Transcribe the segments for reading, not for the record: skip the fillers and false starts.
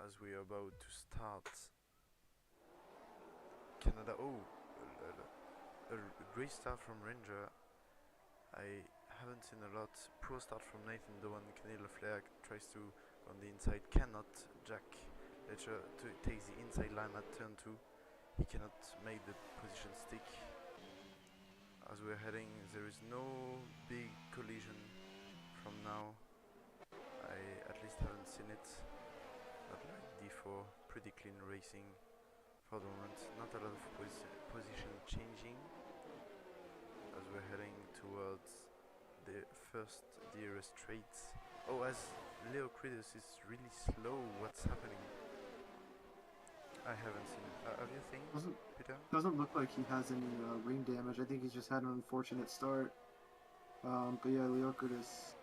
as we are about to start Canada. Oh, a great start from Ranger. I haven't seen a lot. Poor start from Nathan Doan. Kenny Leclerc tries to go on the inside, cannot. Jack Letcher takes the inside line at turn 2. He cannot make the position stick. As we're heading, there is no big collision from now. I at least haven't seen it. Not like D4, pretty clean racing for the moment. Not a lot of position changing as we're heading towards the first DRS straight. Oh, as Leo Cridus is really slow, what's happening? I haven't seen it. Have you seen, Peter? Doesn't look like he has any ring damage. I think he's just had an unfortunate start. But yeah, Leocritus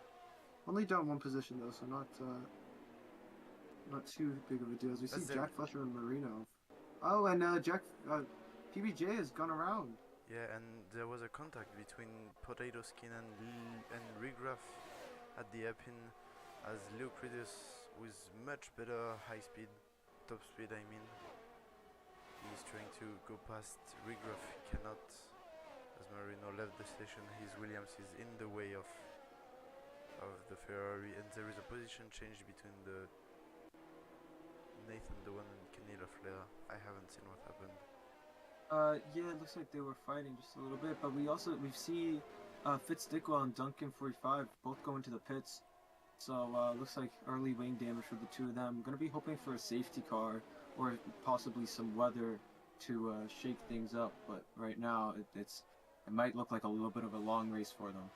only down one position though, so not too big of a deal. As we see Jack Fletcher and Marino. Oh, and PBJ has gone around. Yeah, and there was a contact between Potato Skin and Regraph at the hairpin, as Leocritus with much better high speed, top speed I mean. He's trying to go past Regraph, he cannot. As Marino left the station, his Williams is in the way of the Ferrari, and there is a position change between the Nathan Doan and Kenny Leclerc. I haven't seen what happened. Yeah, it looks like they were fighting just a little bit, but we've seen Fitz Dickwell and Duncan 45 both go into the pits. So looks like early wing damage for the two of them. Gonna be hoping for a safety car or possibly some weather to shake things up, but right now it might look like a little bit of a long race for them.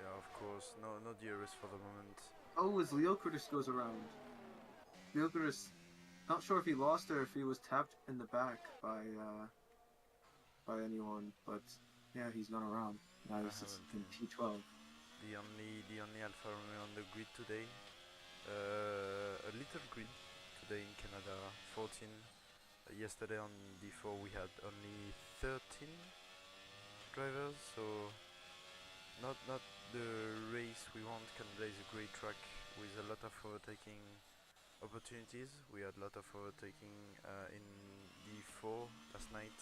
Yeah, of course. No DRS for the moment. Oh, as Leocritus goes around. Leocritus, not sure if he lost or if he was tapped in the back by anyone, but yeah, he's gone around. Now he's in P12. The only Alfa Romeo on the grid today. A little grid today in Canada, 14. Yesterday on D4 we had only 13 drivers, so not the race we want. Canada is a great track with a lot of overtaking opportunities. We had a lot of overtaking in D4 last night.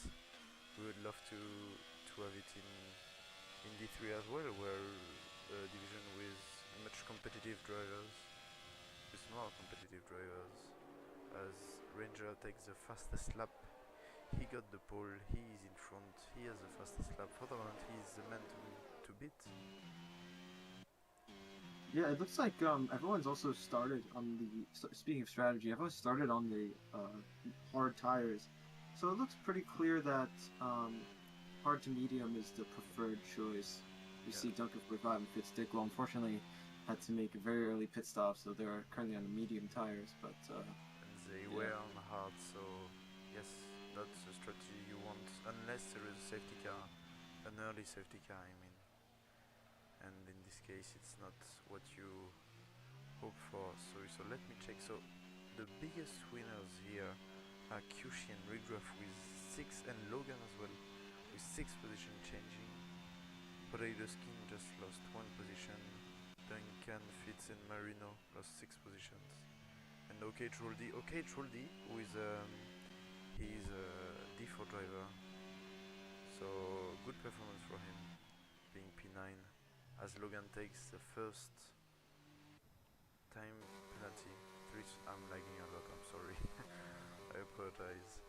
We would love to have it in D3 as well, where a division with much competitive drivers, with more competitive drivers. As Ranger takes the fastest lap, he got the pole, he is in front, he has the fastest lap. For the moment, he is the man to beat. Yeah, it looks like everyone's also started on the. Speaking of strategy, everyone's started on the hard tires, so it looks pretty clear that hard to medium is the preferred choice. You see Duncan 45 and Fitz Dickwell unfortunately had to make a very early pit stop, so they're currently on the medium tires. But and they were on hard, so yes, that's a strategy you want, unless there is a safety car, an early safety car, I mean. And in this case, it's not what you hope for. So let me check. So the biggest winners here are Kyushi and Regraph with 6, and Logan as well with 6 position changing. Potato Skin just lost 1 position. Duncan, Fitz and Marino lost 6 positions. And OK Trolldy, who is he's a D4 driver. So good performance for him, being P9. As Logan takes the first time penalty. I'm lagging a lot, I'm sorry. I apologize.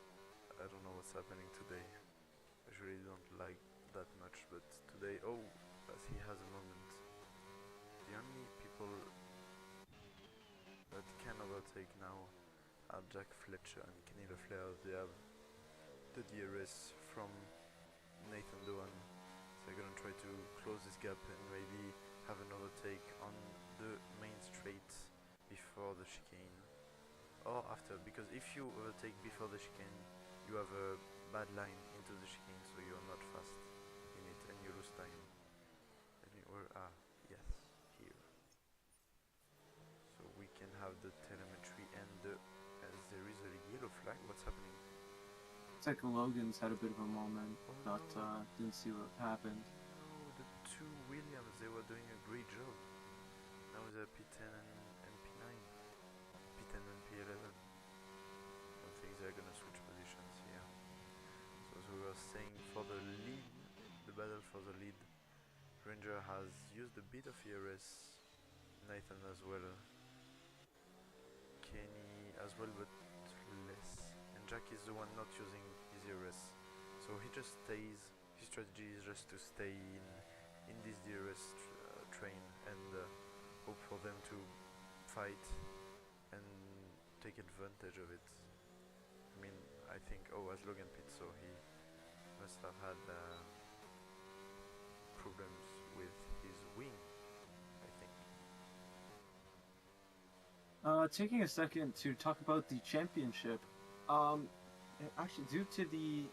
I don't know what's happening today. I usually don't lag that much, but today, as he has a moment. The only people that can overtake now are Jack Fletcher and Kenny Leclerc. They have the DRS from Nathan Doan. They're gonna try to close this gap and maybe have an overtake on the main straight before the chicane, or after, because if you overtake before the chicane, you have a bad line into the chicane, so you're not fast in it and you lose time. Yes, here. So we can have the telemetry and as there is a yellow flag. What's happening? It's like Logan's had a bit of a moment, but didn't see what happened. No, the two Williams, they were doing a great job. Now they're P10 and P9. P10 and P11. for the lead. Ranger has used a bit of ERS, Nathan as well, Kenny as well, but less. And Jack is the one not using his ERS, so he just stays. His strategy is just to stay in this DRS train and hope for them to fight and take advantage of it. I mean, I think, as Logan pit, so he must have had problems with his wing, I think. Taking a second to talk about the championship. Actually, due to the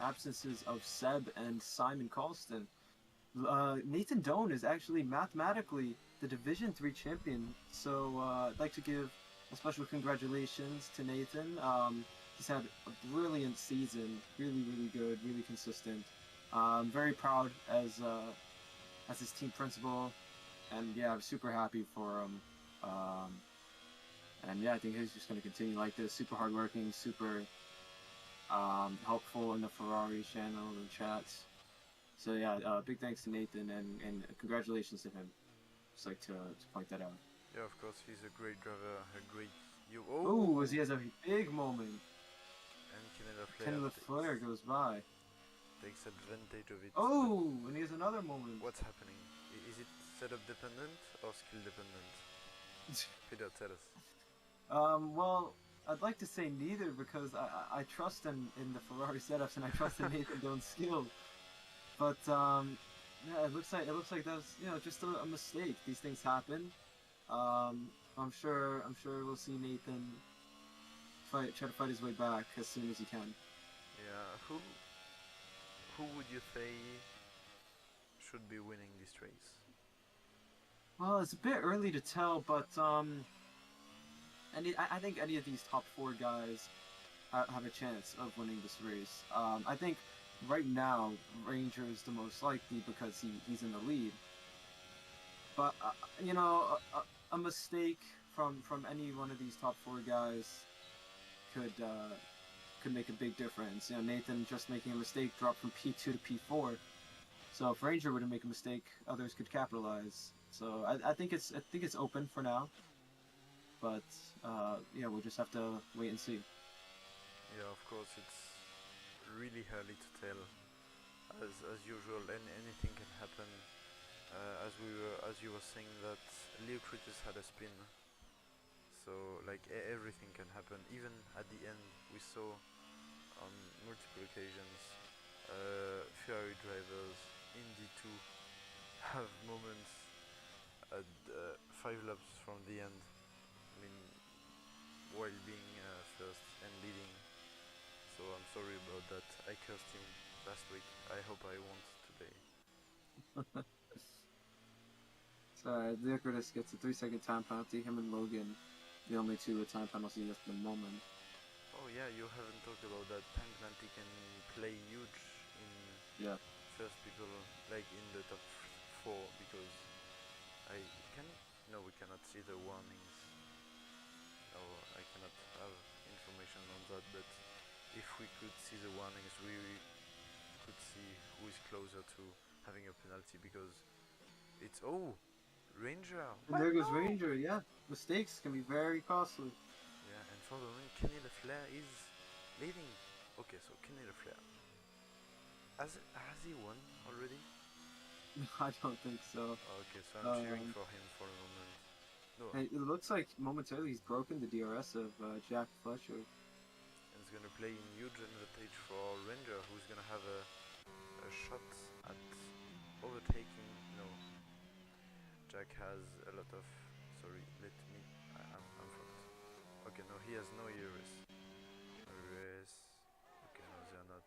absences of Seb and Simon Colston, Nathan Doan is actually mathematically the Division 3 champion. So I'd like to give a special congratulations to Nathan. He's had a brilliant season, really, really good, really consistent. I'm very proud as his team principal, and yeah, I'm super happy for him. And yeah, I think he's just going to continue like this. Super hardworking, super helpful in the Ferrari channel and chats. So yeah, big thanks to Nathan and congratulations to him. Just like to point that out. Yeah, of course, he's a great driver, a great... Oh, he has a big moment. And Kenny LaFleur goes by. Takes advantage of it. Oh, and he has another moment. What's happening? Is it setup dependent or skill dependent? Peter, tell us. Well, I'd like to say neither because I trust in the Ferrari setups and I trust in Nathan Doan's skill. But yeah, it looks like that's just a mistake. These things happen. I'm sure we'll see Nathan try to fight his way back as soon as he can. Yeah, who would you say should be winning this race? Well, it's a bit early to tell, but I think any of these top 4 guys have a chance of winning this race. I think right now Ranger is the most likely because he's in the lead. But a mistake from any one of these top 4 guys could make a big difference. Nathan just making a mistake dropped from P2 to P4. So if Ranger were to make a mistake, others could capitalize. So I think it's open for now. But yeah, we'll just have to wait and see. Yeah, of course, it's really early to tell. As usual, anything can happen. As you were saying that Leocritus had a spin, so like everything can happen. Even at the end, we saw on multiple occasions Ferrari drivers in D2 have moments at 5 laps from the end. I mean, while being first and leading. So I'm sorry about that. I cursed him last week. I hope I won't today. So Leocritus gets a 3-second time penalty. Him and Logan, the only 2 with time penalties at the moment. Oh yeah, you haven't talked about that. Time penalty can play huge in first people, like in the top 4, because we cannot see the warnings. No, I cannot have information on that, but if we could see the warnings, we could see who is closer to having a penalty, because it's Ranger. And there goes Ranger. Yeah, mistakes can be very costly. Yeah, and for the moment, Kenny LaFleur is leading. Okay, so Kenny LaFleur has he won already? I don't think so. Okay, so I'm cheering for him for a moment. No. It looks like momentarily he's broken the DRS of Jack Fletcher. And it's gonna play in huge advantage for Ranger, who's gonna have a shot at overtaking. No, Jack has a lot of. Sorry, I'm fucked. Okay, no, he has no ERS. Okay, no, they're not.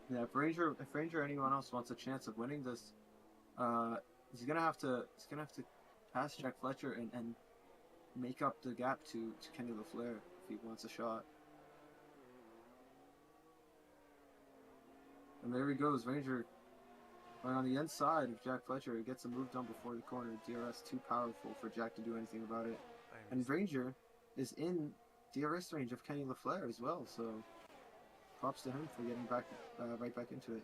Yeah, if Ranger or anyone else wants a chance of winning this, he's gonna have to pass Jack Fletcher and make up the gap to Kenny LaFleur if he wants a shot. And there he goes, Ranger going on the inside of Jack Fletcher. He gets a move done before the corner. DRS too powerful for Jack to do anything about it. And Ranger is in DRS range of Kenny LaFleur as well, so props to him for getting back right back into it.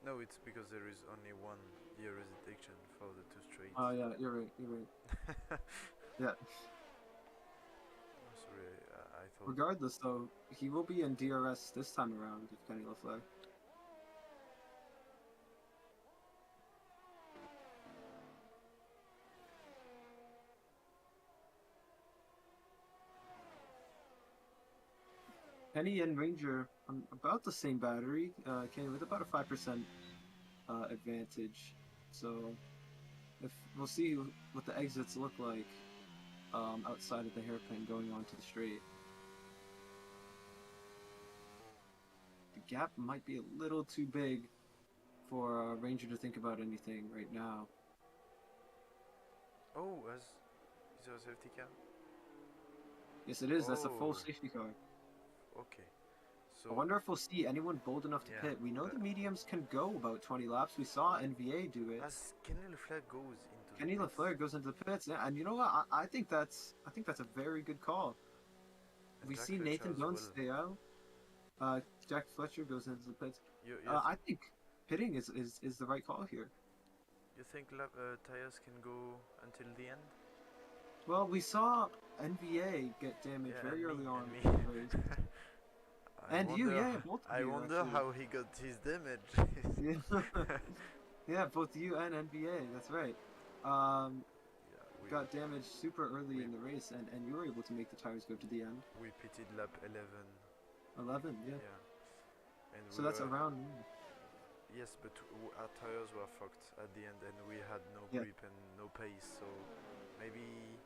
No, it's because there is only one jurisdiction for the two Oh straits. yeah, you're right. You're right. Yeah. Sorry, I thought. Regardless, though, he will be in DRS this time around if Kenny LaFleur. Kenny and Ranger on about the same battery. Kenny with about a 5% advantage. So if we'll see what the exits look like outside of the hairpin going on to the straight. The gap might be a little too big for Ranger to think about anything right now. Oh, is there a safety car? Yes, it is. That's a full Oh, safety car. okay. I So wonder if we'll see anyone bold enough to yeah, pit. We know but the mediums can go about 20 laps. We saw NVA do it. as Kenny Leclerc goes into the Kenny pits, LaFleur goes into the pits, yeah, and you know what? I think that's a very good call. and We Jack see Fletcher Nathan as Dunn well. stay out. Jack Fletcher goes into the pits. You I think pitting is the right call here. you think tires can go until the end? Well, we saw NVA get damaged Yeah, very early on and in me. the race, I and you, wonder, yeah, both of I you wonder actually. how he got his damage. Yeah, yeah, both you and NVA. That's right. Um, Yeah, got damaged super early we in the race, and you were able to make the tires go to the end. we pitted lap 11. 11, yeah. Yeah, and So we that's were around. yes, but our tires were fucked at the end, and we had no Yeah, grip and no pace. So maybe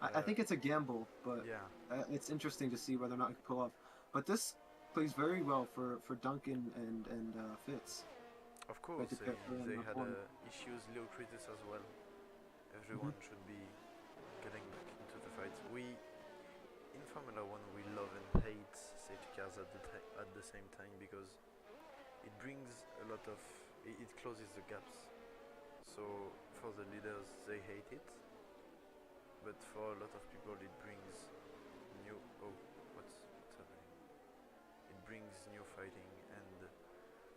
I think it's a gamble, but yeah, it's interesting to see whether or not he can pull off. But this plays very well for Duncan and Fitz. of Right course to pit early in they lap had one. issues, Leocritus as well. Hmm. Everyone should be getting back into the fight. We in Formula One we love and hate safety cars at the same time because it brings a lot of it closes the gaps. So for the leaders they hate it, but for a lot of people it brings new what's happening? It brings new fighting, and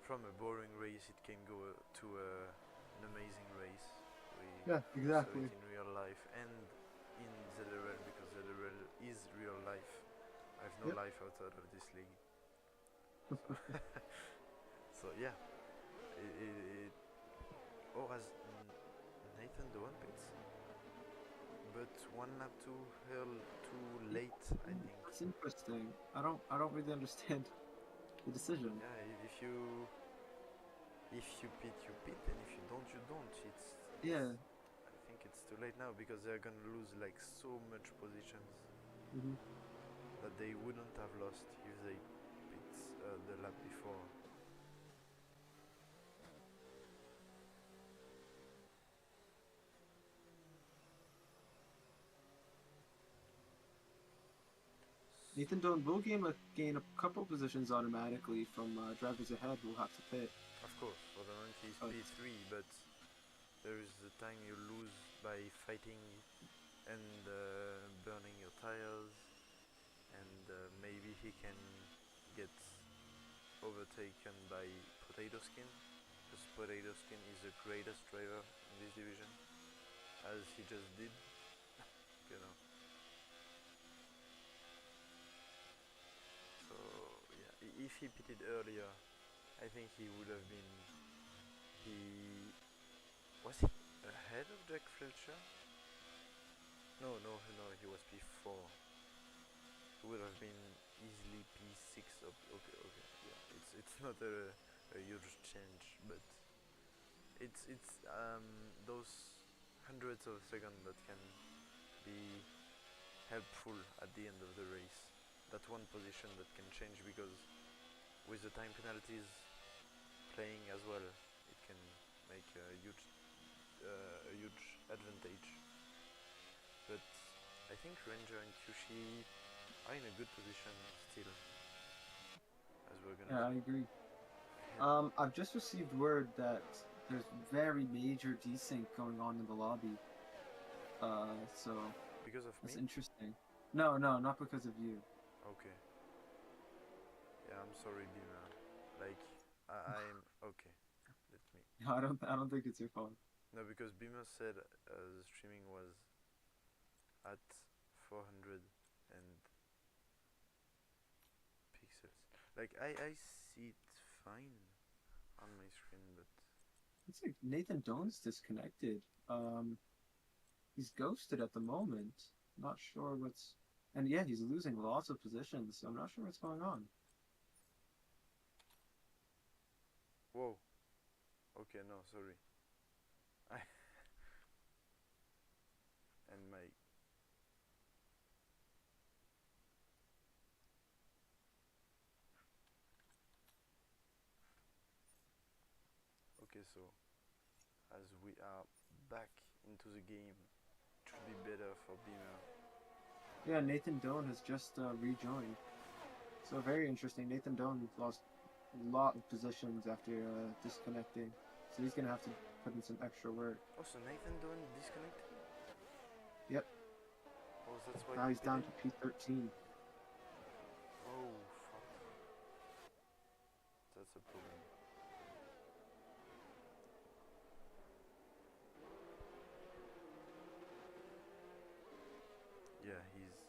from a boring race it can go to an amazing race. Yeah, We saw it exactly. in real life and in ZRL because ZRL is real life. I have no Yep. life outside of this league. So, so yeah, it oh has Nathan the one pits, but one lap too late I think. That's interesting. I don't really understand the decision. Yeah, if you pit you pit and if you don't you don't. It's Yeah. I think it's too late now because they're gonna lose like so much positions Hmm. that they wouldn't have lost if they pit the lap before. Nathan Dunn will gain a couple positions automatically from drivers ahead who will have to pit. Of course, for the moment he's But P3, but there is the time you lose by fighting and burning your tires, and maybe he can get overtaken by Potato Skin, because Potato Skin is the greatest driver in this division, as he just did, you know. So yeah, if he pitted earlier, I think he would have been. He was he ahead of Jack Fletcher? No, he was P4. He would have been easily P6. Okay, yeah. It's not a huge change, but it's those hundreds of seconds that can be helpful at the end of the race. That one position that can change because with the time penalties playing as well, it can make a huge advantage. But I think Ranger and Kyushi are in a good position still, as we're gonna yeah, I see. agree. And I've just received word that there's very major desync going on in the lobby. So because of that's me, interesting. No, no, not because of you. okay. Yeah, I'm sorry, Bima. Like, I'm okay. Let me. No, I don't think it's your phone. No, because Beamer said the streaming was at 400 and pixels. Like I see it fine on my screen, but It's like Nathan Doan's disconnected. He's ghosted at the moment. Not sure what's, and yeah, he's losing lots of positions. So I'm not sure what's going on. whoa. Okay, no, sorry. I and my okay. So as we are back into the game, it should be better for Beamer. Yeah, Nathan Doan has just rejoined. So very interesting. Nathan Doan lost a lot of positions after disconnecting. So he's gonna have to put in some extra work. Oh, so Nathan Doan disconnected. Yep. Oh, that's why Now he he's down pitted. to P13. Oh, fuck. That's a problem. Yeah, he's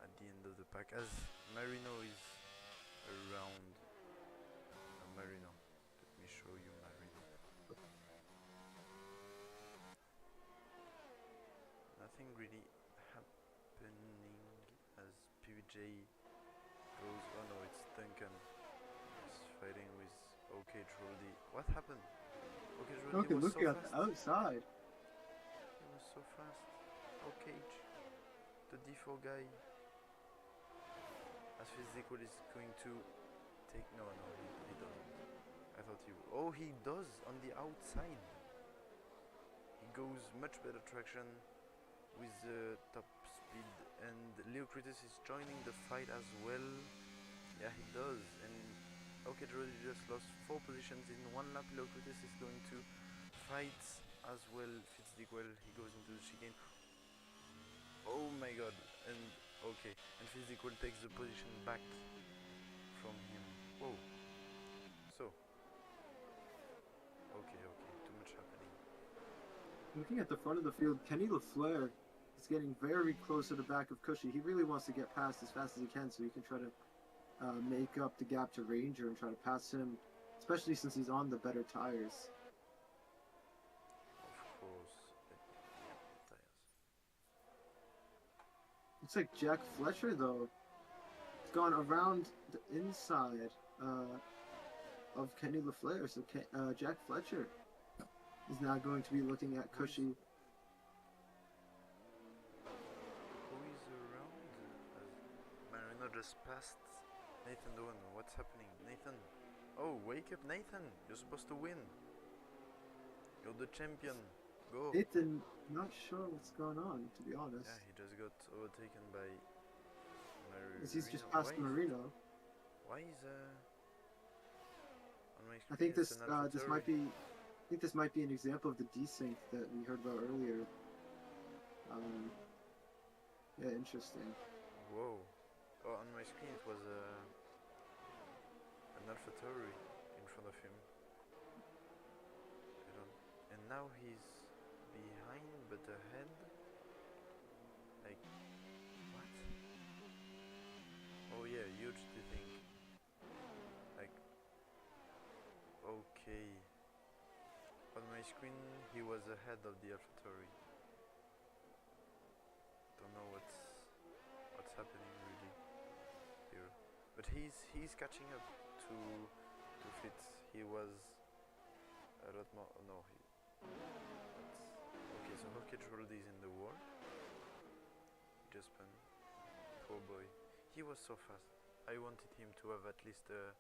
at the end of the pack. As Marino is around. Marino. Let me show you Marino. Nothing really happening as PBJ goes. Oh no, it's Duncan. He's fighting with OK Droldy. What happened? OK Droldy Okay, was so looking at fast. the outside. He was so fast. OK, the D4 guy. As physical is going to take. No, he doesn't. I thought he. Oh, he does on the outside. He goes much better traction with the top speed, and Leocritus is joining the fight as well. Yeah, he does. And OK, Jody just lost 4 positions in one lap. Leocritus is going to fight as well. Fitzdickwell, he goes into the chicane. Oh my god. And okay, and Fitzdickwell takes the position back from him. Whoa. So, okay, too much happening. Looking at the front of the field, Kenny LaFleur is getting very close to the back of Cushy. He really wants to get past as fast as he can so he can try to make up the gap to Ranger and try to pass him, especially since he's on the better tires. Of course, tires. Looks like Jack Fletcher, though, has gone around the inside of Kenny LaFleur. So Jack Fletcher is now going to be looking at Cushy. Who is around? Marino just passed Nathan Doan. What's happening? Nathan. Oh, wake up, Nathan. You're supposed to win. You're the champion. Go. Nathan, not sure what's going on, to be honest. Yeah, he just got overtaken by Marino. He's just passed Marino. Why is on my screen? I think it's this an this might be. I think this might be an example of the desync that we heard about earlier. Yeah, interesting. Whoa. Oh, on my screen it was an AlphaTauri in front of him. I don't. And now he's behind but ahead. Like what? Oh yeah, huge to think. Like okay. On my screen he was ahead of the AlphaTauri. Don't know what's happening really here. But he's catching up to Fitz. He was a lot more. No, he. Okay, so Rocket Rolled is in the wall. He just spun. Poor boy. He was so fast. I wanted him to have at least a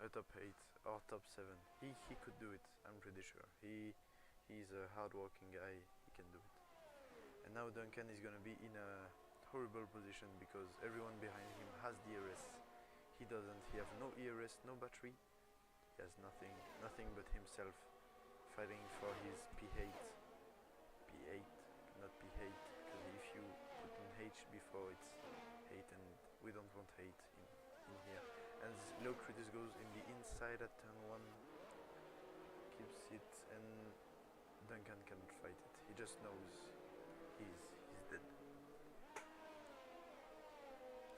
top 8 or top 7. He could do it. I'm pretty sure. He's a hard-working guy. He can do it. And now Duncan is gonna be in a horrible position because everyone behind him has DRS. He doesn't. He has no ERS, no battery. He has nothing but himself fighting for his P8. P8, not P8. Because if you put in H before, it's hate, and we don't want hate in in here. And Locritus goes in the inside at turn 1, keeps it, and Duncan cannot fight it. He just knows he's dead.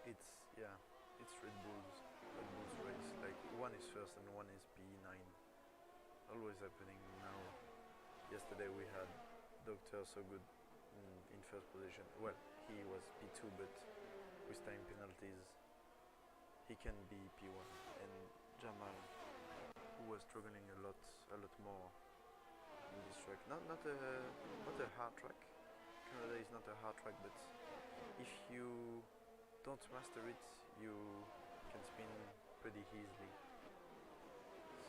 It's Red Bull's race. Like, one is first and one is P9. Always happening now. Yesterday we had Doctor so good in first position. Well, he was P2, but with time penalties he can be P1. And Jamal, who was struggling a lot more in this track. Not a hard track. Canada is not a hard track, but if you don't master it, you can spin pretty easily.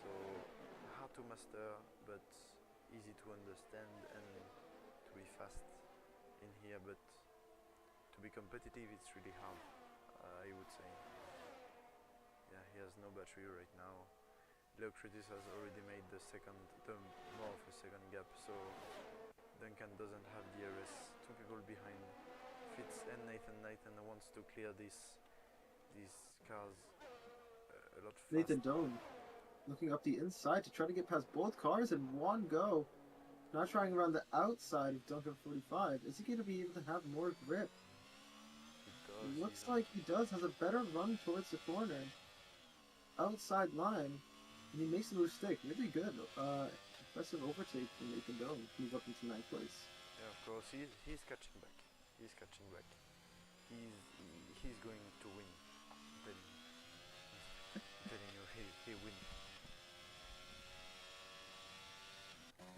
So hard to master, but easy to understand and to be fast in here. But to be competitive, it's really hard, I would say. Yeah, he has no battery right now. Locritus has already made the more of a second gap, so Duncan doesn't have DRS. Two people behind. Fitz and Nathan. Nathan wants to clear these cars a lot faster. Nathan Doan looking up the inside to try to get past both cars in one go. Now trying around the outside of Duncan 45. Is he going to be able to have more grip? It looks like he does. Has a better run towards the corner. Outside line. And he makes the move stick. Really good. Impressive overtake from Nathan Doan. Move up into 9th place. Yeah, of course. He's catching back. He's catching back. He's going to win. I'm telling you, he win.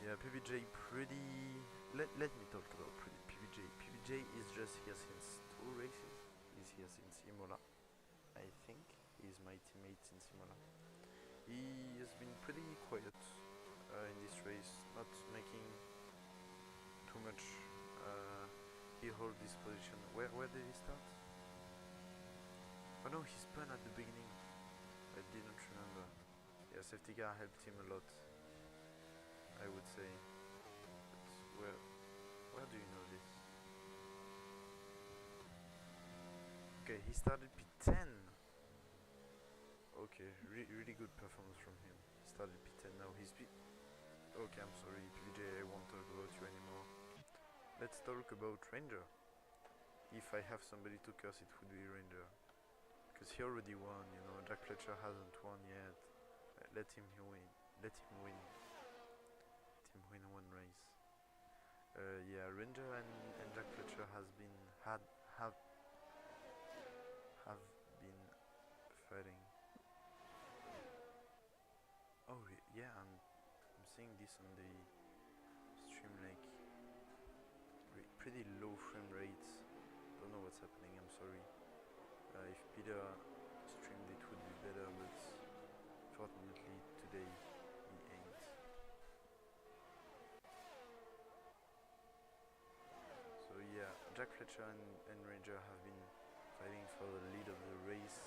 Yeah, PBJ pretty. Let me talk about pretty PBJ. PBJ is just here since 2 races. He's here since Imola, I think. He's my teammate since Imola. He has been pretty quiet in this race, not making too much. He holds this position. Where did he start? Oh no, he spun at the beginning. I didn't remember. Yeah, safety car helped him a lot, I would say. But where do you know this? Okay, he started P10. Okay, really good performance from him. He started P10, now he's Okay, I'm sorry, PJ, I won't talk about you anymore. Let's talk about Ranger. If I have somebody to curse, it would be Ranger. Because he already won, you know, Jack Fletcher hasn't won yet. Let him win. Let him win. Let him win one race. Yeah, Ranger and Jack Fletcher have been fighting. Oh yeah, I'm seeing this on the stream, like pretty low frame rates. Don't know what's happening. I'm sorry. If Peter streamed, it would be better, but fortunately today he ain't. So yeah, Jack Fletcher and Ranger have been fighting for the lead of the race,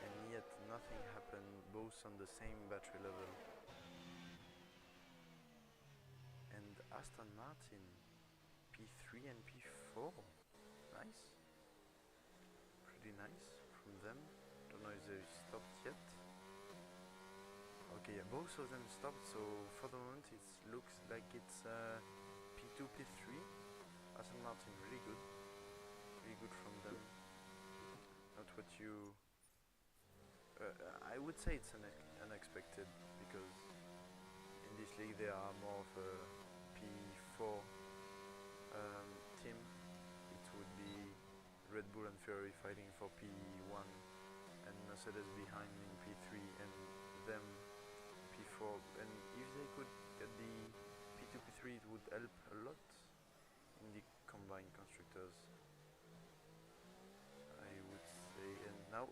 and yet nothing happened, both on the same battery level. And Aston Martin P3 and P4, nice, pretty nice from them. Don't know if they stopped yet. Okay, yeah, both of them stopped, so for the moment it looks like it's P2, P3. Aston Martin really good from them. Not what you... I would say it's unexpected, because in this league there are more of a P4 team. It would be Red Bull and Ferrari fighting for P1 and Mercedes behind in P3 and them P4. And if they could get the P2, P3, it would help a lot in the combined constructors, I would say. And now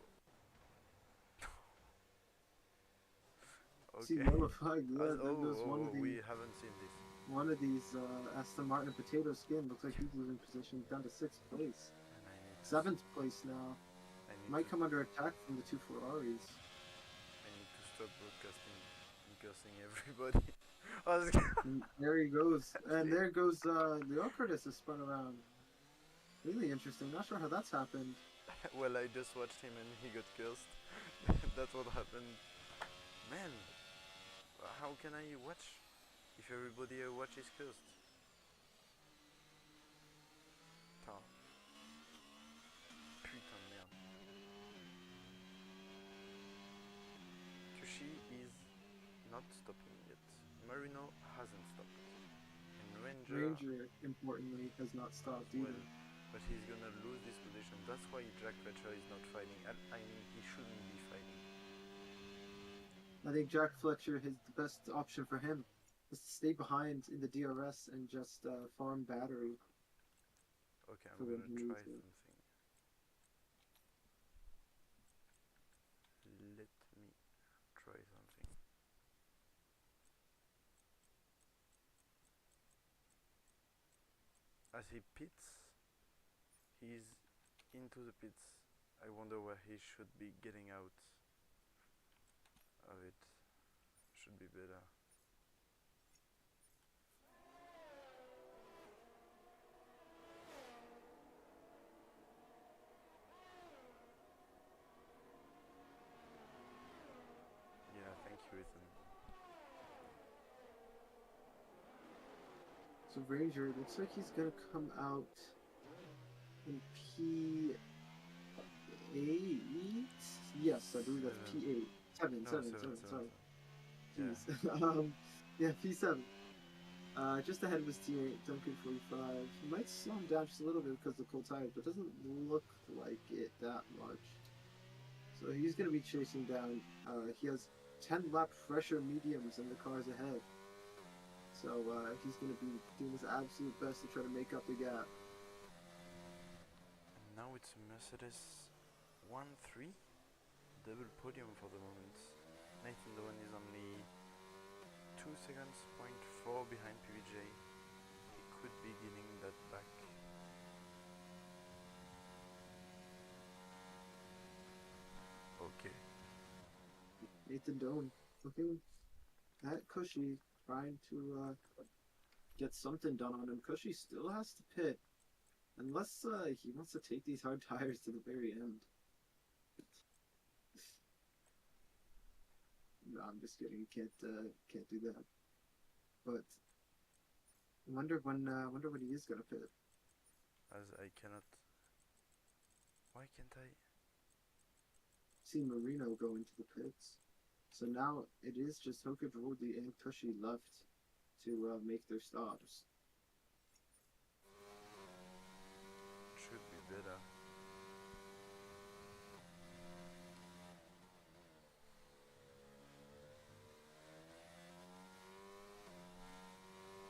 See, yellow flag. Yeah, we haven't seen this. One of these Aston Martin potato skin looks like he's losing position down to 6th place. 7th place now. Might come under attack from the 2 Ferraris. I need to stop broadcasting and cursing everybody. And there he goes. And there goes Leocritus is spun around. Really interesting. Not sure how that's happened. Well, I just watched him and he got cursed. That's what happened. Man, how can I watch if everybody I watch is cursed? Putain, putain de merde. Kushi is not stopping yet. Marino hasn't stopped. And Ranger, Ranger, importantly, has not stopped well, either. but he's gonna lose this position. That's why Jack Fletcher is not fighting. I mean, he shouldn't be fighting. I think Jack Fletcher is the best option for him is to stay behind in the DRS and just farm battery Okay, I'm for when gonna he try needs it. something. Let me try something. As he pits, he's into the pits. I wonder where he should be getting out of it. Should be better. Yeah, thank you, Ethan. So Ranger looks like he's gonna come out in P8. Yes, I believe that's Seven. P8. Seven, No, seven, seven, seven. seven, Sorry, seven. jeez. Yeah, P7. Just ahead of his teammate, Duncan 45. He might slow him down just a little bit because of the cold tires, but doesn't look like it that much. So he's going to be chasing down. He has 10 lap fresher mediums in the cars ahead. So he's going to be doing his absolute best to try to make up the gap. And now it's a Mercedes 1-3. Double podium for the moment. Nathan Doan is only 2 seconds, 0.4 behind PBJ. He could be getting that back. Okay. Nathan Doan looking at Cushy, trying to get something done on him. Cushy still has to pit, unless he wants to take these hard tires to the very end. No, I'm just kidding. Can't do that. But I wonder when he is gonna pit. As I cannot. Why can't I? See Marino go into the pits. So now it is just Hoka Jordi and Cushy left to make their stops. Should be better.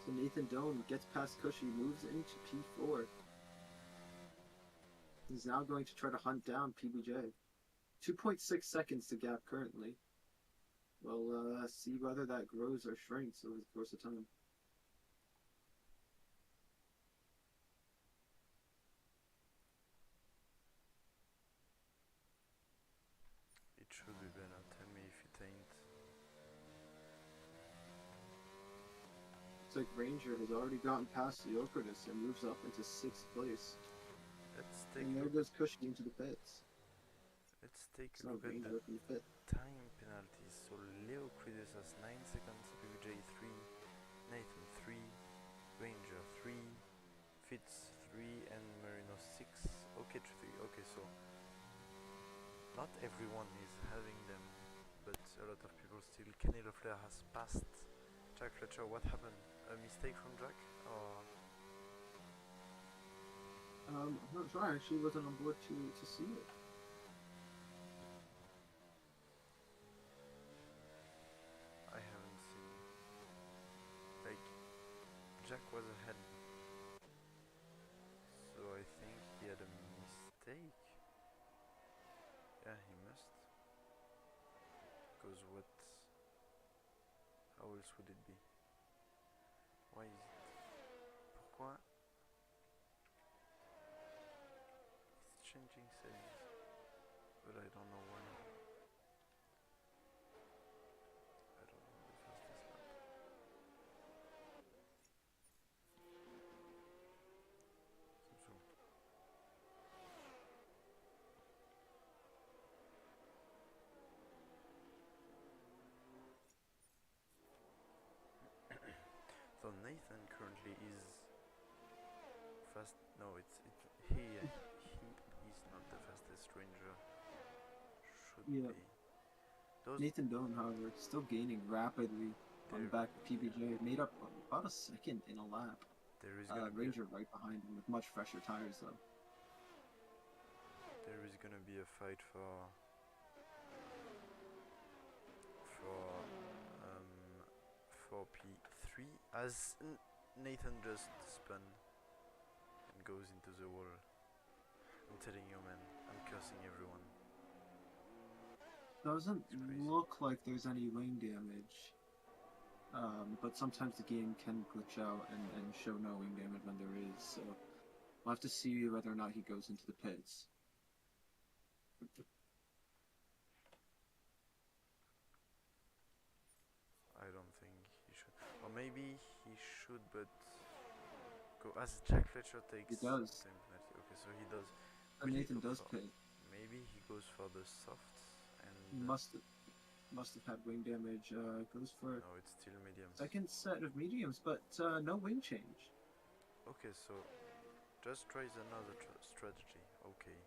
So Nathan Doan gets past Cushy, moves into P4. He's now going to try to hunt down PBJ. 2.6 seconds to gap currently. We'll see whether that grows or shrinks over the course of time. It should be better. Tell me if it ain't. Looks like Ranger has already gotten past Theocritus and moves up into 6th place. Let's take And a there look. goes Cushy into the pits. Let's take It's a not look at the Ranger up in the pit. time penalties. So Leo Cridis has 9 seconds, PVJ 3, Nathan 3, Ranger 3, Fitz 3, and Marino 6. Okay, 3. Okay, so not everyone is having them, but a lot of people still. Kenny Loeffler has passed Jack Fletcher. What happened? A mistake from Jack? Or I'm not sure. I actually wasn't on board to see it. I haven't seen. Like, Jack was ahead, so I think he had a mistake. Yeah, he must. Because what? How else would it be? Why is it? Pourquoi? It's changing settings, but I don't know why. I don't know the fastest lap. So. for Nathan currently is fast. No, he's not the fastest ranger. Should Yeah, be. Those Nathan Dillon, however, still gaining rapidly on the there back of yeah, PBJ. Made up about a second in a lap. there is gonna be a Ranger right behind him with much fresher tires though. there is gonna be a fight for um for P3 as Nathan just spun and goes into the wall. I'm telling you, man, I'm cursing everyone. Doesn't It's crazy. look like there's any wing damage. But sometimes the game can glitch out and show no wing damage when there is, so we'll have to see whether or not he goes into the pits. I don't think he should, or maybe he should, but go as Jack Fletcher takes He does. time penalty. Okay, so he does. And Will he Nathan go does for? pit. Maybe he goes for the softs He and must have had wing damage. Goes for no, it's still mediums. second set of mediums, but no wing change. Okay, so just tries another strategy. Okay,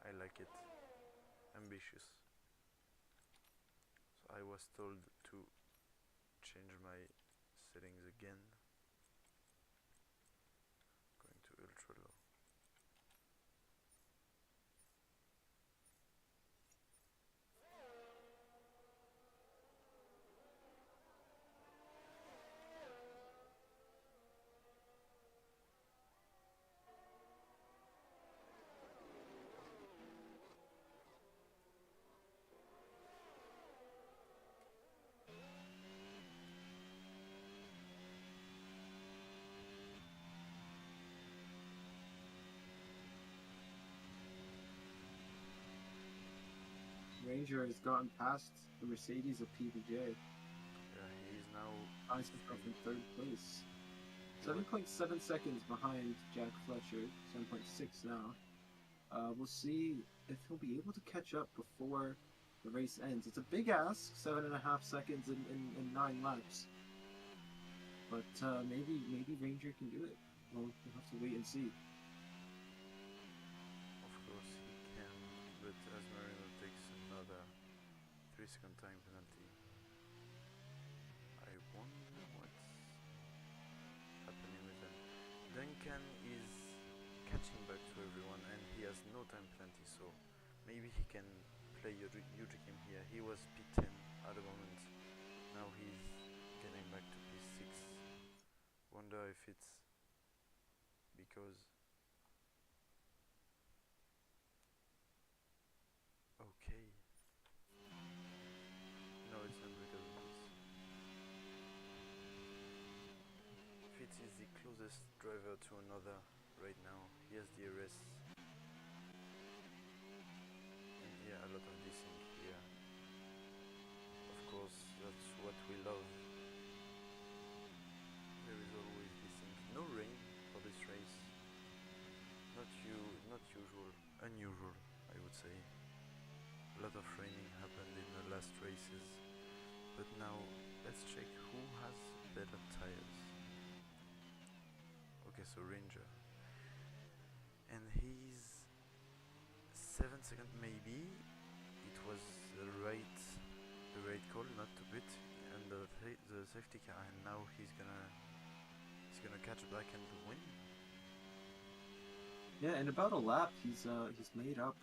I like it. Ambitious. So I was told to change my settings again. Going to ultra low. Ranger has gotten past the Mercedes of PBJ. Yeah, he is now Finds himself in third place. he was 7.7 seconds behind Jack Fletcher. 7.6 now. We'll see if he'll be able to catch up before the race ends. It's a big ask, 7.5 seconds in 9 laps. But maybe Ranger can do it. We'll have to wait and see. of course he can, but as Marino takes another 3-second time penalty. I wonder what's happening with them. Duncan is catching back to everyone and he has no time penalty, so maybe he can play Yuji Kim here. He was P10 at the moment. Now he's getting back to P6. Wonder if it's because okay. No, it's not because of this. Fitz is the closest driver to another right now. He has DRS. And yeah, a lot of desync here. Of course, that's what we love. There is always desync. No rain for this race. Not usual. Unusual, I would say. A lot of raining happened in the last races. But now, let's check who has better tires. Okay, so Ranger. And he's 7 seconds maybe. It was the right call not to pit and the safety car, and now he's gonna catch back and win. Yeah, in about a lap, he's made up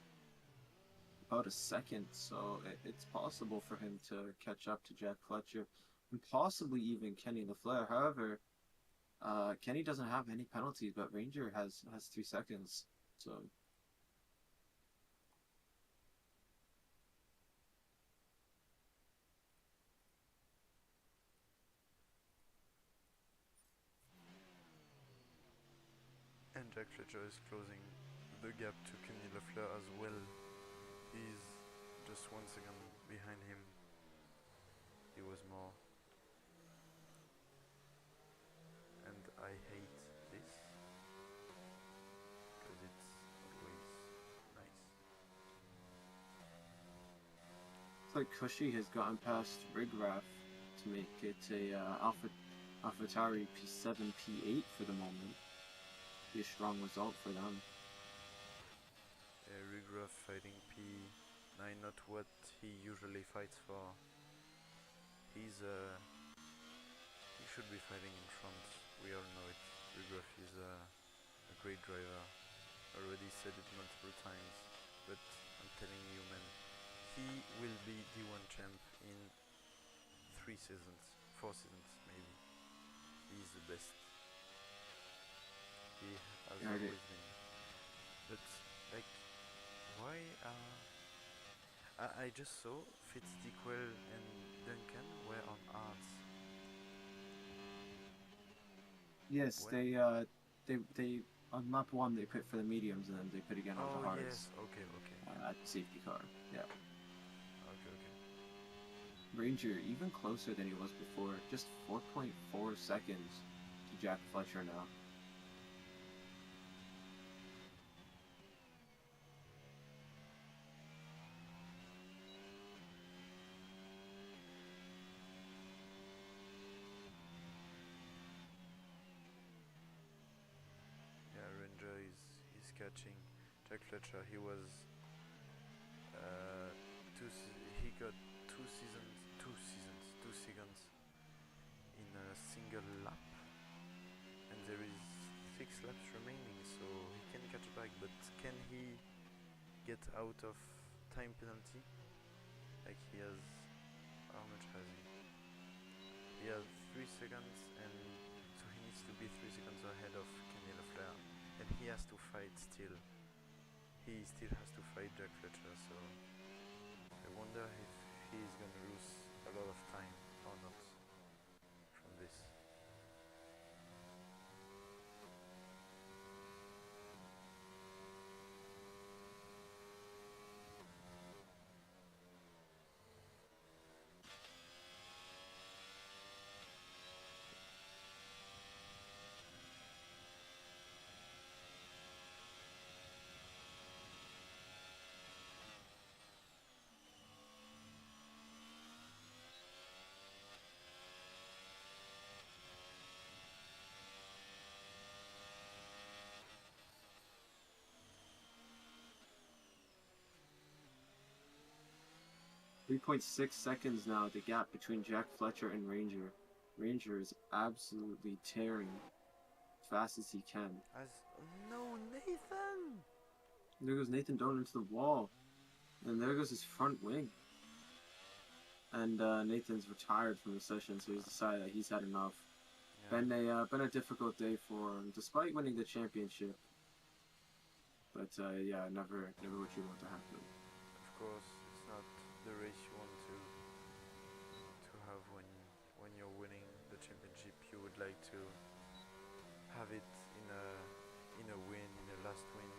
about a second, so it's possible for him to catch up to Jack Fletcher and possibly even Kenny LaFleur. However, Kenny doesn't have any penalties, but Ranger has 3 seconds, so. And Jack Fletcher is closing the gap to Kenny LaFleur as well. He's just 1 second behind him. He was more. And I hate this because it's always nice. It's like Cushy has gotten past Rigraff to make it a AlphaTauri P7, P8 for the moment. Be a strong result for them. Rigraph fighting P9, not what he usually fights for. He should be fighting in front. We all know it. Rigraph is a great driver. Already said it multiple times, but I'm telling you, man, he will be D1 champ in 3 seasons, 4 seasons maybe. He's the best. He has always been. But like, why? I just saw Fitz-Dickwell and Duncan were on arts. Yes, they on map 1 they pit for the mediums and then they pit again on the hards. Yes, okay. At the safety car, yeah. Okay. Ranger even closer than he was before, just 4.4 seconds to Jack Fletcher now. Catching Jack Fletcher. He was he got 2 seconds in a single lap, and there is 6 laps remaining, so he can catch back. But can he get out of time penalty? Like, he has, how much has he? He has 3 seconds, and so he needs to be 3 seconds ahead of Kenny Lafleur. And he has to fight still. He still has to fight Jack Fletcher, so I wonder if he's gonna lose a lot of time or not from this. .6 seconds now, the gap between Jack Fletcher and Ranger. Ranger is absolutely tearing as fast as he can. No, Nathan! There goes Nathan Doan into the wall. And there goes his front wing. And Nathan's retired from the session, so he's decided that he's had enough. Yeah. Been a difficult day for him, despite winning the championship. But yeah, never what you want to happen. Of course, it's not the race you want to have when you're winning the championship. You would like to have it in a win, in a last win,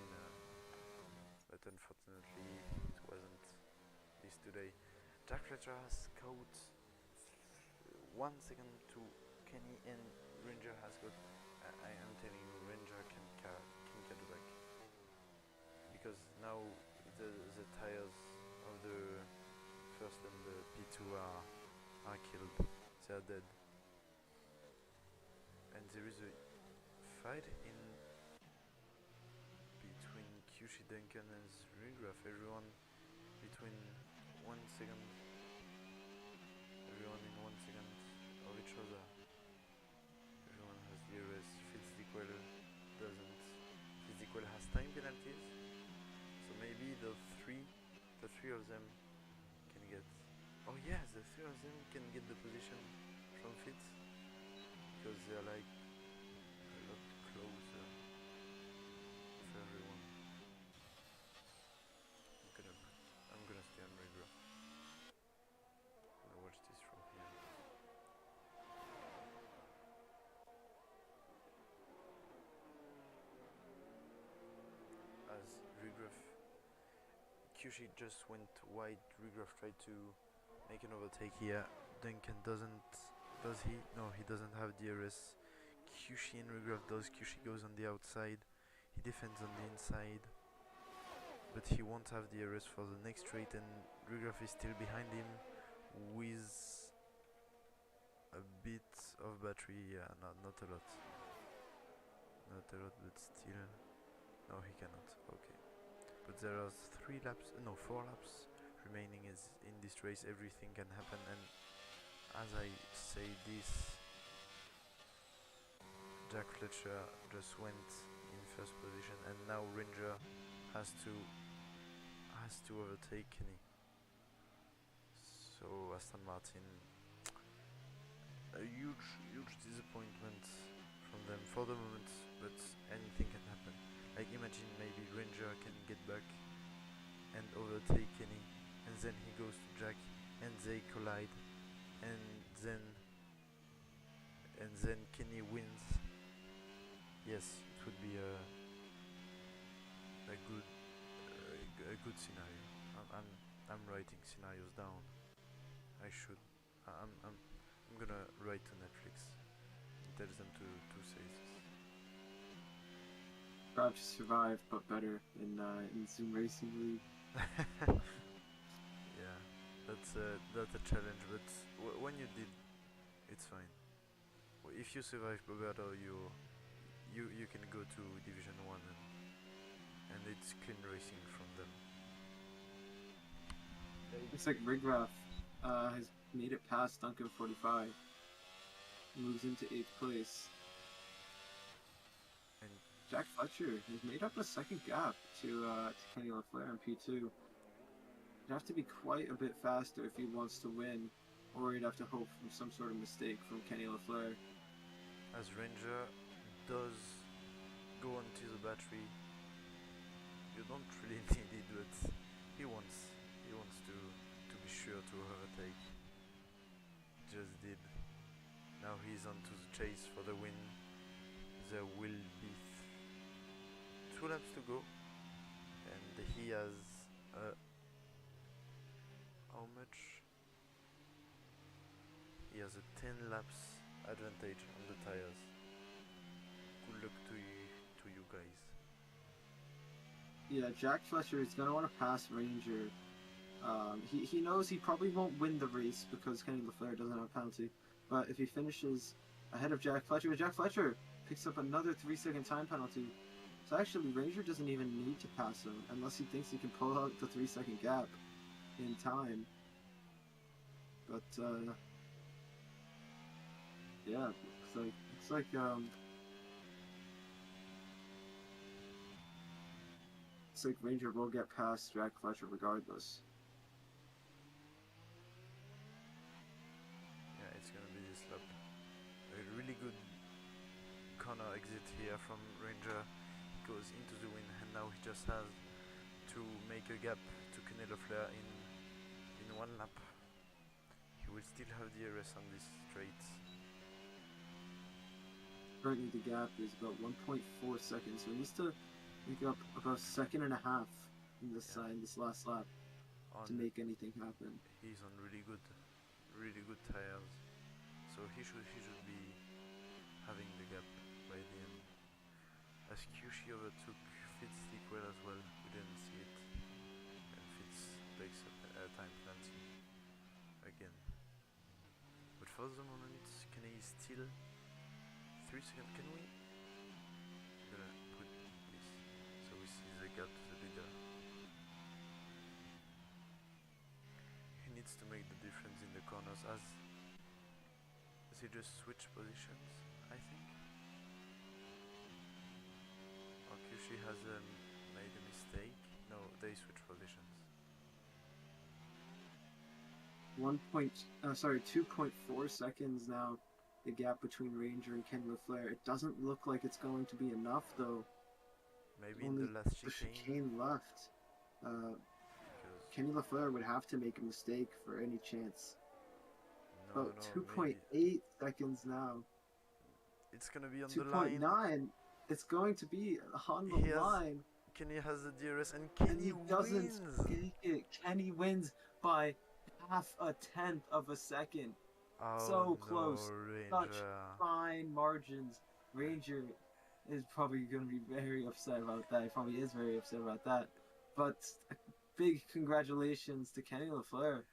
but unfortunately it wasn't this today. Jack Fletcher has caught 1 second to Kenny, and Ranger has got. I am telling you, Ranger can catch back, because now the tires of the first and the P2 are killed. They are dead, and there is a fight in between Kyushi Duncan and Rigraph. Everyone between 1 second. Everyone in 1 second of each other. Everyone has DRS. Fitz-Dickwell doesn't. Fitz-Dickwell has time penalties, so maybe the three of them can get. Oh yeah, the 3 of them can get the position from Fitz, because they're like a lot closer for everyone. I'm gonna stay on Rigraph. I'm gonna watch this from here. As Rigraph, Kyushi just went wide. Rigraph tried to make an overtake here. Duncan doesn't. Does he? No, he doesn't have DRS. Kyushi and Rigraph does. Kyushi goes on the outside. He defends on the inside, but he won't have DRS for the next straight, and Rigraph is still behind him with a bit of battery, yeah, not a lot. Not a lot, but still. No, he cannot. Okay. But there are 3 laps, no, 4 laps remaining is in this race. Everything can happen, and as I say this, Jack Fletcher just went in first position, and now Ranger has to overtake Kenny. So Aston Martin, a huge disappointment from them for the moment, but anything can happen. Like imagine maybe Ranger can get back and overtake Kenny, and then he goes to Jack, and they collide, and then Kenny wins. Yes, it would be a good scenario. I'm writing scenarios down. I should. I'm gonna write to Netflix and tell them to say this. Drive to Survive, but better in Zoom Racing League. Yeah, that's a challenge, but when you did, it's fine. If you survive Bogota, you can go to Division 1, and it's clean racing from them. Looks like Rigraff has made it past Duncan 45. Moves into 8th place. And Jack Fletcher has made up a second gap to Kenny LaFleur in P2. He'd have to be quite a bit faster if he wants to win, or he'd have to hope for some sort of mistake from Kenny LaFleur. as Ranger does go onto the battery, you don't really need it, but he wants to be sure to overtake. Just did. Now he's onto the chase for the win. There will be 2 laps to go, and he has how much? He has a 10 laps advantage on the tires. Good luck to you guys. Yeah, Jack Fletcher is going to want to pass Ranger. He knows he probably won't win the race because Kenny LaFleur doesn't have a penalty. But if he finishes ahead of Jack Fletcher picks up another 3-second time penalty. So actually, Ranger doesn't even need to pass him unless he thinks he can pull out the 3-second gap in time. But yeah, looks like Ranger will get past Jack Fletcher regardless. Yeah, it's gonna be this lap. A really good corner exit here from Ranger. He goes into the win, and now he just has to make a gap to Kenny LaFleur in 1 lap. He will still have DRS on this straight. Currently the gap is about 1.4 seconds, so he needs to make up about a second and a half in this last lap to make anything happen. He's on really good tires, so he should be having the gap by the end. As Kyushi overtook Fitz Stickwell as well, we didn't see it, and Fitz takes a time penalty again. But for the moment, Kenny is still 3 seconds. Can we? I'm gonna put this so we see the gap to the leader. He needs to make the difference in the corners as he just switched positions, I think. Or Kyushi has made a mistake. No, they switched positions. 2.4 seconds now, the gap between Ranger and Kenny LaFleur. It doesn't look like it's going to be enough though. Maybe in the last chicane left. Kenny LaFleur would have to make a mistake for any chance. About 2.8 seconds now. It's gonna be on the line. 2.9. It's going to be on the line. Kenny has the DRS, and Kenny doesn't take it. Kenny wins by half a tenth of a second. Oh, so close. Ranger. Such fine margins. Ranger is probably going to be very upset about that. He probably is very upset about that. But big congratulations to Kenny LaFleur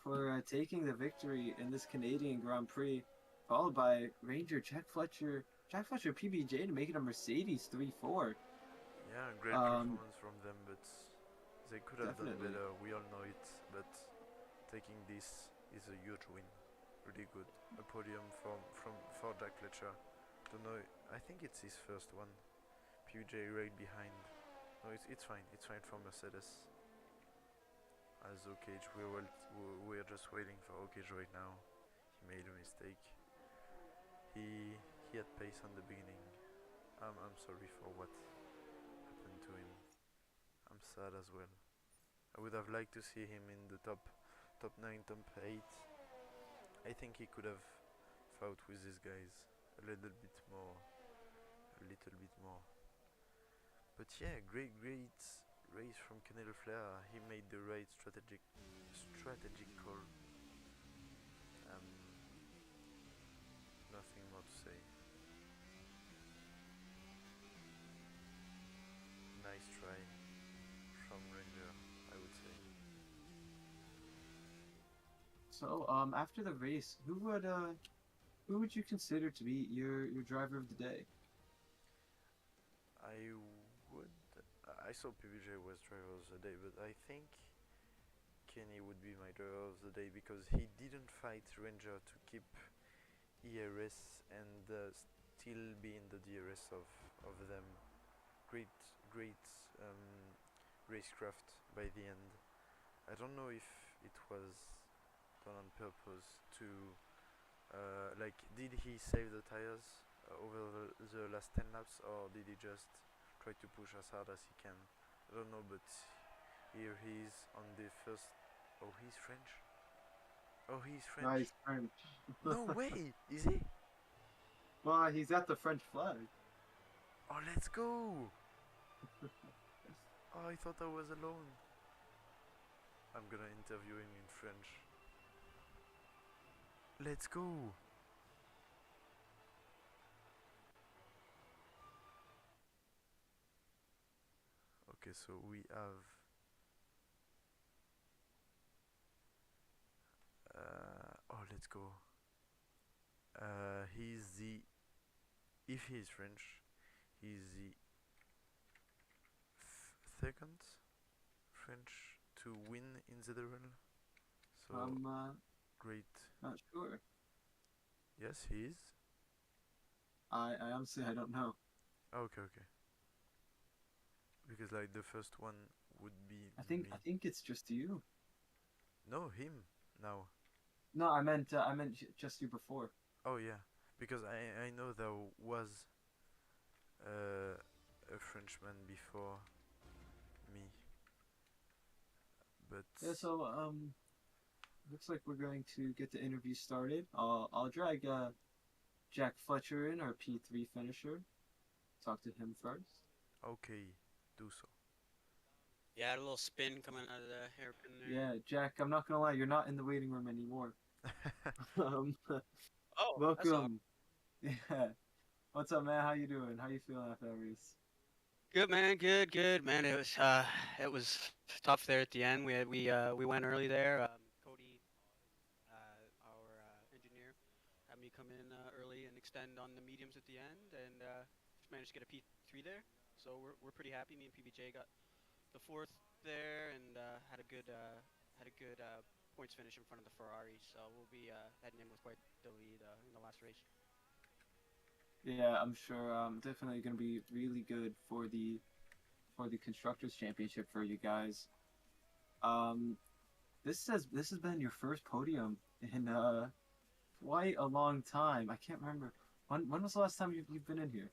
for taking the victory in this Canadian Grand Prix. followed by Ranger Jack Fletcher. Jack Fletcher PBJ to make it a Mercedes 3-4. Yeah, great Um, performance from them, but they could have done Definitely. better. We all know it, but taking this is a huge win. Really good. A podium for Jack Fletcher. Don't know. I think it's his first one. PJ right behind. No, it's fine. It's fine for Mercedes. As Okage, we're just waiting for Okage right now. He made a mistake. He had pace on the beginning. I'm sorry for what happened to him. I'm sad as well. I would have liked to see him in the top 9, top 8. I think he could have fought with these guys a little bit more, a little bit more. But yeah, great race from Canelo Flair. He made the right strategic call. Um, Nothing more to say. Nice try from Ranger, I would say. So, after the race, who would you consider to be your driver of the day? I would. I saw PBJ was driver of the day, but I think Kenny would be my driver of the day because he didn't fight Ranger to keep ERS and still be in the DRS of them. Great racecraft by the end. I don't know if it was done on purpose to like did he save the tires over the last 10 laps, or did he just try to push as hard as he can? I don't know, but here he is on the first. Oh, he's French. Oh, he's Nice French. French. No way, is he? Well, he's at the French flag. Oh, let's go. Oh, I thought I was alone. I'm gonna interview him in French. Let's go. Okay, so we have. Oh, let's go. He's the. If he is French, he's the second French to win in ZRL. So I'm great. not sure. Yes, he is. I honestly I don't know. Okay, okay. Because like the first one would be I me. think it's just you. No, him now. No, I meant just you before. Oh yeah, because I know there was uh, a Frenchman before me, but Yeah. So looks like we're going to get the interview started. I'll drag Jack Fletcher in, our P3 finisher. Talk to him first. okay, do so. Yeah, had a little spin coming out of the hairpin there. Yeah, Jack. I'm not gonna lie, you're not in the waiting room anymore. um, Oh, that's all. welcome. Yeah. What's up, man? How you doing? How you feeling after that race? Good man, good man. It was tough there at the end. We went early there. Cody, our engineer, had me come in early and extend on the mediums at the end, and just managed to get a P3 there. So we're pretty happy. Me and PBJ got the fourth there, and had a good points finish in front of the Ferrari. So we'll be heading in with quite the lead in the last race. Yeah, I'm sure. Definitely gonna be really good for the constructors championship for you guys. Um, this has been your first podium in quite a long time. I can't remember when was the last time you've been in here?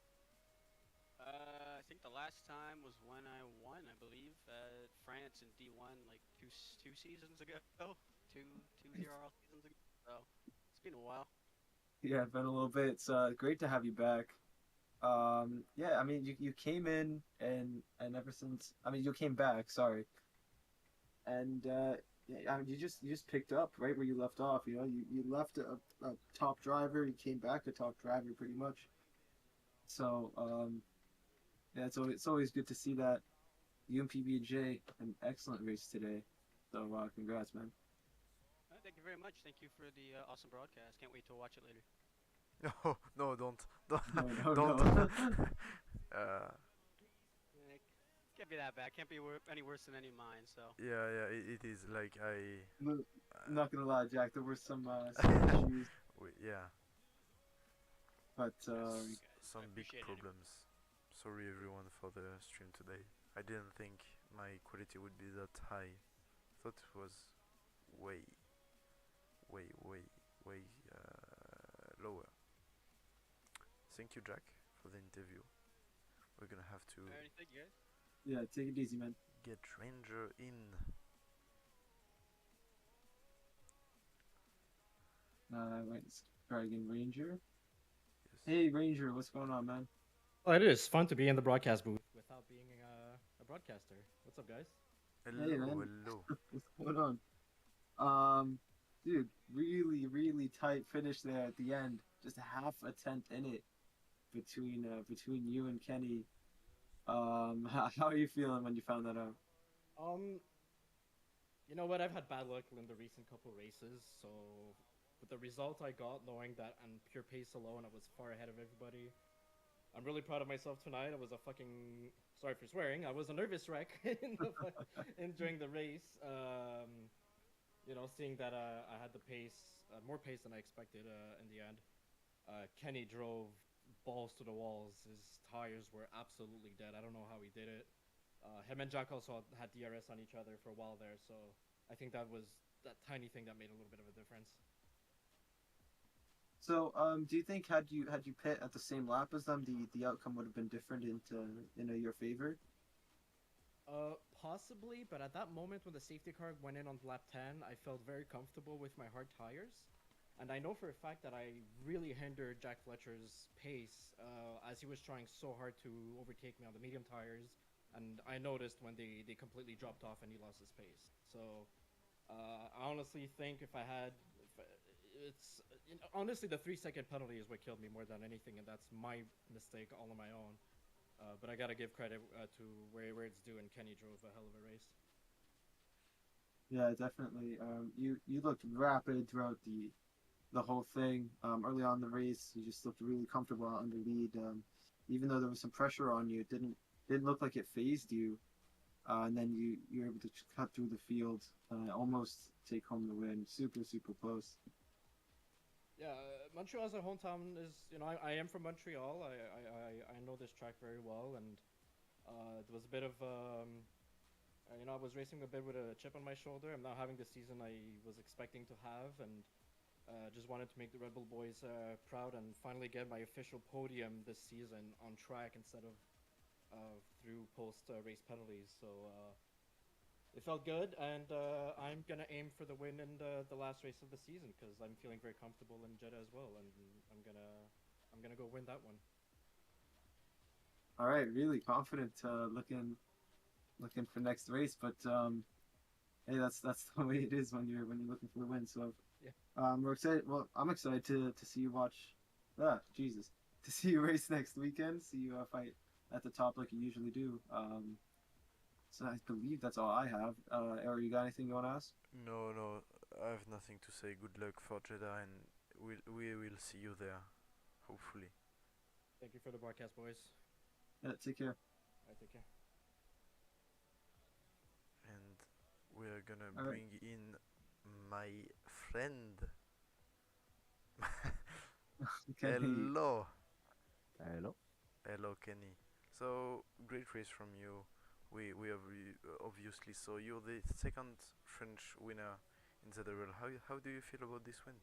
I think the last time was when I won, I believe, France in D1 like two seasons ago, two ZRL seasons ago. So it's been a while. Yeah, been a little bit. It's great to have you back. Yeah, I mean you came in and ever since I mean you came back, sorry. And yeah, I mean you just picked up right where you left off, you know. You left a top driver, you came back a top driver pretty much. So, yeah, it's always good to see that. You and PBJ an excellent race today. So, congrats, man. Thank you very much. Thank you for the awesome broadcast. Can't wait to watch it later. No, no, don't, No, no, don't. no. uh, Eh, can't be that bad. Can't be any worse than any of mine. So. yeah, yeah, it is like No, I'm uh, not gonna lie, Jack. There were some issues, yeah, but Sorry, guys. I some big appreciate it. problems. Sorry everyone for the stream today. I didn't think my quality would be that high. Thought it was way, way, way lower. Thank you, Jack, for the interview. We're gonna have to Alright, thank you guys. yeah, take it easy, man. get Ranger in. Wait, Dragon Ranger. Yes. Hey, Ranger, what's going on, man? Well, it is fun to be in the broadcast booth without being a broadcaster. What's up, guys? Hey, Hello, man, hello. what's going on? Um, dude, really tight finish there at the end. Just half a tenth in it between you and Kenny. How are you feeling when you found that out? Um, you know what? I've had bad luck in the recent couple races, so with the result I got, knowing that on pure pace alone, I was far ahead of everybody. I'm really proud of myself tonight. I was a fucking sorry for swearing. I was a nervous wreck during the race. You know, seeing that I had the pace, more pace than I expected in the end. Kenny drove balls to the walls. His tires were absolutely dead. I don't know how he did it. Him and Jack also had DRS on each other for a while there, so I think that was that tiny thing that made a little bit of a difference. So, do you think had you pit at the same lap as them, the outcome would have been different into your favor? Possibly, but at that moment when the safety car went in on lap 10, I felt very comfortable with my hard tires. And I know for a fact that I really hindered Jack Fletcher's pace as he was trying so hard to overtake me on the medium tires. And I noticed when they completely dropped off and he lost his pace. So I honestly think if I had. It's honestly the 3 second penalty is what killed me more than anything, and that's my mistake all on my own. But I gotta give credit to where it's due, and Kenny drove a hell of a race. Yeah, definitely. You looked rapid throughout the whole thing. Early on in the race, you just looked really comfortable out in the lead. Even though there was some pressure on you, it didn't look like it phased you. And then you were able to cut through the field, almost take home the win. Super close. Yeah, Montreal as a hometown is, you know, I am from Montreal. I know this track very well, and there was a bit of, you know, I was racing a bit with a chip on my shoulder. I'm not having the season I was expecting to have, and just wanted to make the Red Bull boys proud and finally get my official podium this season on track instead of through post race penalties. So it felt good, and I'm gonna aim for the win in the last race of the season because I'm feeling very comfortable in Jeddah as well, and I'm gonna go win that one. All right, really confident, looking for next race. But hey, that's the way it is when you're looking for the win. So Yeah. we're excited. Well, I'm excited to see you watch. Jesus, to see you race next weekend. See you fight at the top like you usually do. So I believe that's all I have. Eric, you got anything you want to ask? No, no, I have nothing to say. Good luck for Jeddah, and we will see you there, hopefully. Thank you for the broadcast, boys. Yeah, take care. All right, take care. And we're gonna All right. bring in my friend. Okay. Hello, Hello. hello, Kenny. So great race from you. We have obviously saw you're the second French winner in the double. How do you feel about this win?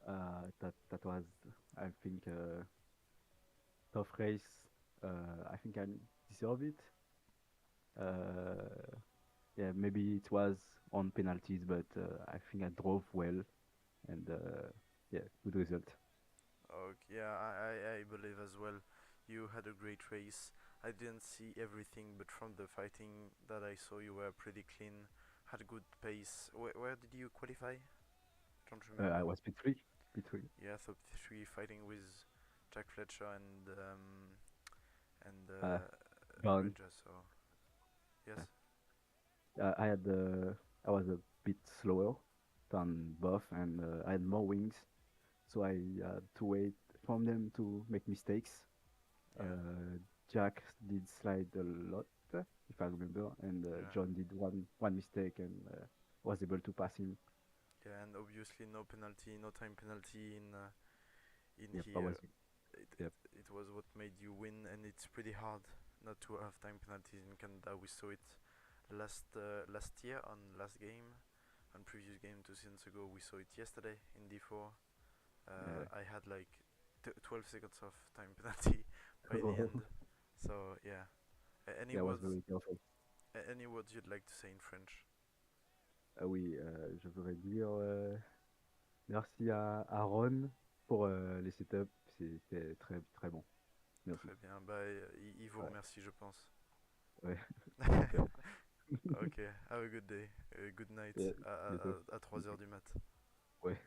That was, I think, a tough race. I think I deserve it. Uh, yeah, maybe it was on penalties, but I think I drove well, and yeah, good result. Okay, yeah, I believe as well. You had a great race. I didn't see everything, but from the fighting that I saw, you were pretty clean. Had a good pace. Where did you qualify? Don't remember. I was P3, P3. Yeah, top three fighting with Jack Fletcher and Uh, Brown. Ranger. So yes, I had I was a bit slower than both, and I had more wings, so I had to wait from them to make mistakes. Yeah. Jack did slide a lot, if I remember, and Yeah. John did one mistake and was able to pass him. Yeah, and obviously no penalty, no time penalty in Yep, I here. was. It, it Yep. it was what made you win, and it's pretty hard not to have time penalties in Canada. We saw it last year on last game, on previous game 2 seasons ago. We saw it yesterday in D4. Yeah. I had like 12 seconds of time penalty by the end. So yeah. Any Yeah, I was words? very careful. Any words you'd like to say in French? Ah oui, je voudrais dire merci à Ron pour les setups. C'était très très bon. Merci. Très bien. Bah, il vous Ouais, remercie, je pense. ouais. Super. Ok. Have a good day. Good night. Yeah, you too. À 3 heures du mat. Ouais.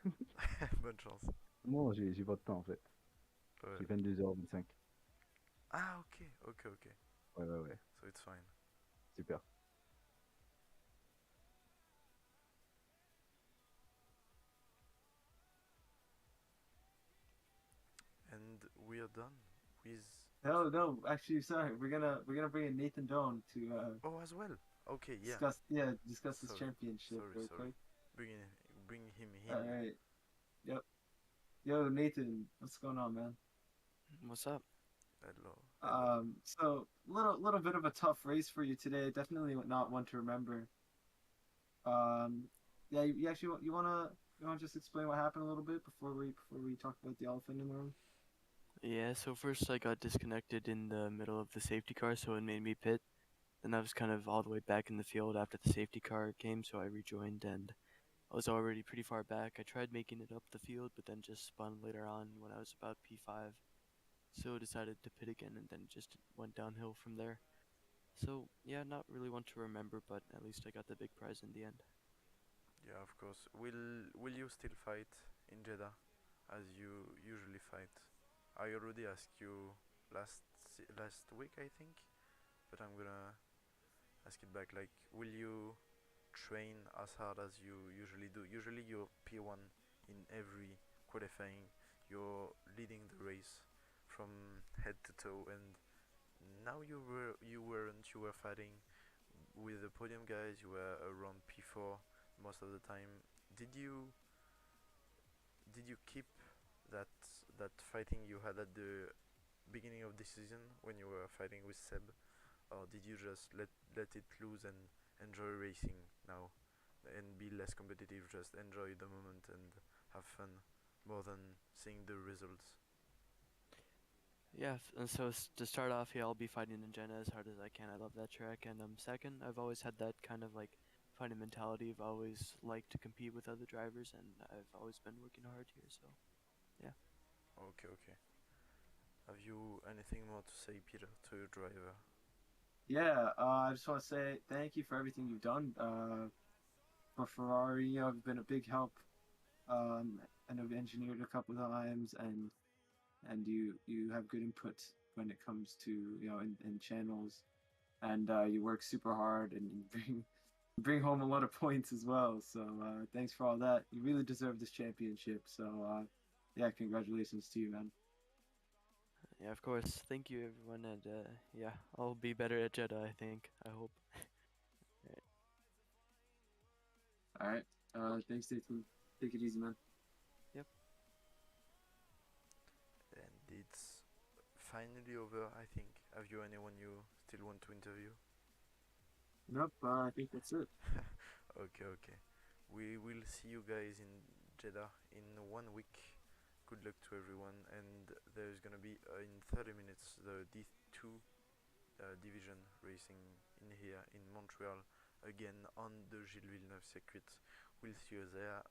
Bonne chance. Non, j'ai pas de temps en fait. Ouais. J'ai 22h25. Ah, ok. Ok, ok. Ouais, ouais, ouais. So it's fine. Super. And we are done with. No, no. Actually, sorry. We're gonna bring in Nathan Doan to Oh, as well. Okay, yeah. discuss this Sorry, championship sorry, real sorry. quick. Bring him in. All right. Yep. Yo, Nathan, what's going on, man? What's up? Hello. Hello. So little bit of a tough race for you today. Definitely not one to remember. Um, yeah, you actually you wanna just explain what happened a little bit before we talk about the elephant in the room? Yeah, so first I got disconnected in the middle of the safety car, so it made me pit. Then I was kind of all the way back in the field after the safety car came, so I rejoined and I was already pretty far back. I tried making it up the field, but then just spun later on when I was about P5. So decided to pit again and then just went downhill from there. So yeah, not really one to remember, but at least I got the big prize in the end. Yeah, of course. Will you still fight in Jeddah as you usually fight? I already asked you last week, I think, but I'm gonna ask it back. Like, will you train as hard as you usually do? Usually, you're P1 in every qualifying. You're leading the race from head to toe, and now you were fighting with the podium guys. You were around P4 most of the time. Did you did you keep that that fighting you had at the beginning of the season when you were fighting with Seb, or did you just let it loose and enjoy racing now and be less competitive? Just enjoy the moment and have fun more than seeing the results. Yeah, and so to start off, yeah, I'll be fighting in Jenna as hard as I can. I love that track, and second, I've always had that kind of like fighting mentality. I've always liked to compete with other drivers, and I've always been working hard here. So yeah. Okay, okay. Have you anything more to say, Peter, to your driver? Yeah, I just want to say thank you for everything you've done. For Ferrari, you've been a big help. I know you've engineered a couple of times, and you have good input when it comes to in channels, and you work super hard and you bring home a lot of points as well. So thanks for all that. You really deserve this championship. So yeah, congratulations to you, man. Yeah, of course. Thank you, everyone, and yeah, I'll be better at Jeddah. I think. I hope. Right. All right. Thanks, Nathan. Take it easy, man. Yep. And it's finally over, I think. Have you anyone you still want to interview? Nope. I think that's it. Okay, okay. We will see you guys in Jeddah in 1 week. Good luck to everyone. And there's gonna be in 30 minutes the D2 division racing in here in Montreal again on the Gilles Villeneuve circuit. We'll see you there.